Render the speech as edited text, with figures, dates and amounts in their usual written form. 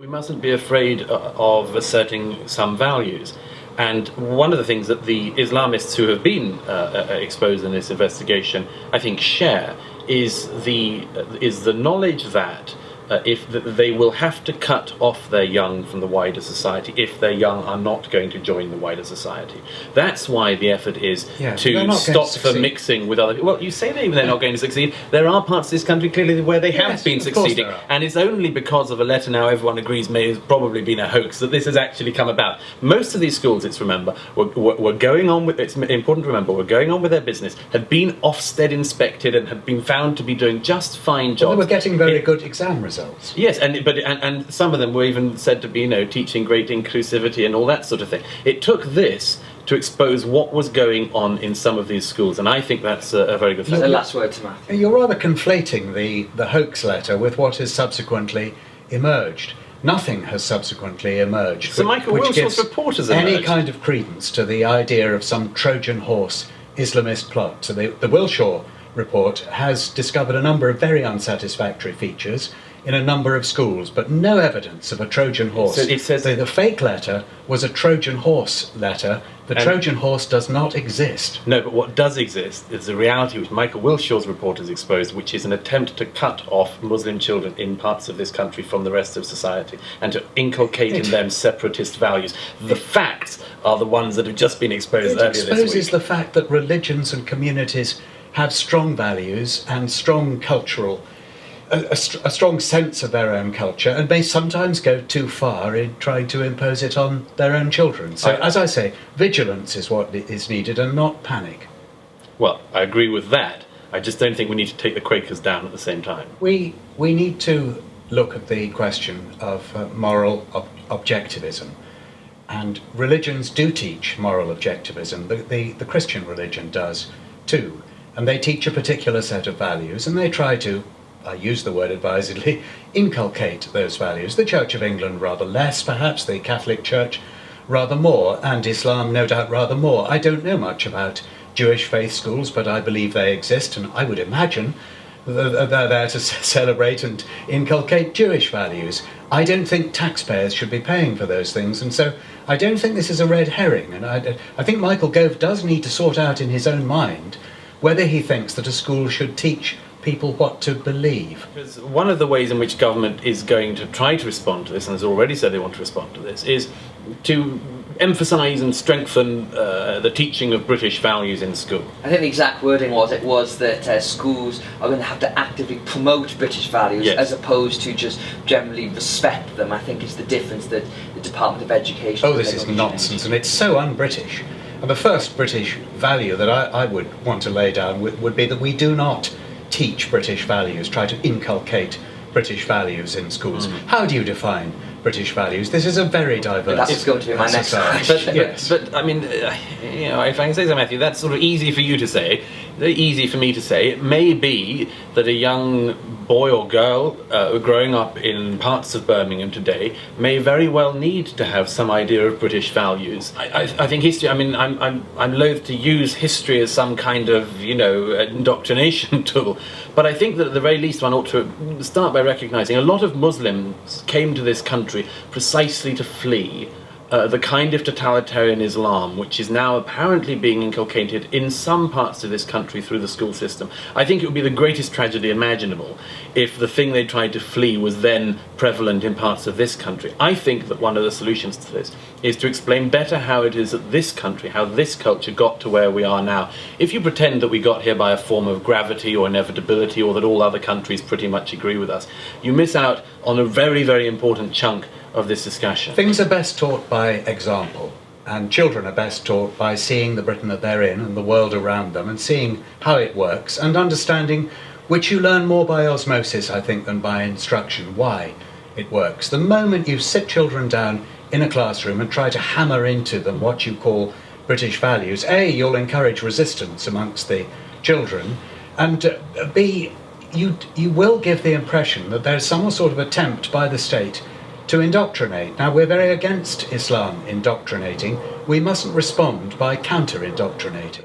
We mustn't be afraid of asserting some values. And one of the things that the Islamists who have been exposed in this investigation, I think, share is the knowledge that if they will have to cut off their young from the wider society if their young are not going to join the wider society. That's why the effort is to stop them mixing with other people. Well, you say they're not going to succeed. There are parts of this country clearly where they have been succeeding, and it's only because of a letter now everyone agrees may have probably been a hoax that this has actually come about. Most of these schools, were going on with, it's important to remember, were going on with their business, had been Ofsted inspected and had been found to be doing just fine jobs. Well, they were getting very good exam results. Yes, and some of them were even said to be, teaching great inclusivity and all that sort of thing. It took this to expose what was going on in some of these schools, and I think that's a very good thing. The last word to Matthew. You're rather conflating the hoax letter with what has subsequently emerged. Nothing has subsequently emerged. So Michael Wilshore's report has emerged. Any kind of credence to the idea of some Trojan Horse Islamist plot. So the Wilshore report has discovered a number of very unsatisfactory features in a number of schools, but no evidence of a Trojan horse. So it says the fake letter was a Trojan horse letter. The Trojan horse does not exist. No, but what does exist is the reality which Michael Wilshore's report has exposed, which is an attempt to cut off Muslim children in parts of this country from the rest of society and to inculcate in them separatist values. The facts are the ones that have just been exposed earlier this week. It exposes the fact that religions and communities have strong values and strong cultural a strong sense of their own culture, and may sometimes go too far in trying to impose it on their own children. So, as I say, vigilance is what is needed and not panic. Well, I agree with that. I just don't think we need to take the Quakers down at the same time. We need to look at the question of moral objectivism. And religions do teach moral objectivism. The Christian religion does too. And they teach a particular set of values, and they try to, I use the word advisedly, inculcate those values. The Church of England rather less, perhaps, the Catholic Church rather more, and Islam no doubt rather more. I don't know much about Jewish faith schools, but I believe they exist, and I would imagine they're there to celebrate and inculcate Jewish values. I don't think taxpayers should be paying for those things, and so I don't think this is a red herring. And I think Michael Gove does need to sort out in his own mind whether he thinks that a school should teach people what to believe. Because one of the ways in which government is going to try to respond to this, and has already said they want to respond to this, is to emphasise and strengthen the teaching of British values in school. I think the exact wording was that schools are going to have to actively promote British values as opposed to just generally respect them. I think it's the difference that the Department of Education... Oh, this is nonsense, and it's so un-British. And the first British value that I would want to lay down would be that we do not teach British values, try to inculcate British values in schools. How do you define British values? This is a very diverse... That's going to be my next question. But I mean, if I can say so, Matthew, that's sort of easy for you to say, easy for me to say. It may be that a young boy or girl growing up in parts of Birmingham today may very well need to have some idea of British values. I think history, I mean, I'm loath to use history as some kind of, indoctrination tool, but I think that at the very least one ought to start by recognising a lot of Muslims came to this country precisely to flee the kind of totalitarian Islam which is now apparently being inculcated in some parts of this country through the school system. I think it would be the greatest tragedy imaginable if the thing they tried to flee was then prevalent in parts of this country. I think that one of the solutions to this is to explain better how it is that this country, how this culture got to where we are now. If you pretend that we got here by a form of gravity or inevitability, or that all other countries pretty much agree with us, you miss out on a very, very important chunk of this discussion. Things are best taught by example, and children are best taught by seeing the Britain that they're in and the world around them, and seeing how it works and understanding, which you learn more by osmosis, I think, than by instruction, why it works. The moment you sit children down in a classroom and try to hammer into them what you call British values, A, you'll encourage resistance amongst the children, and B, you will give the impression that there's some sort of attempt by the state to indoctrinate. Now, we're very against Islam indoctrinating. We mustn't respond by counter-indoctrinating.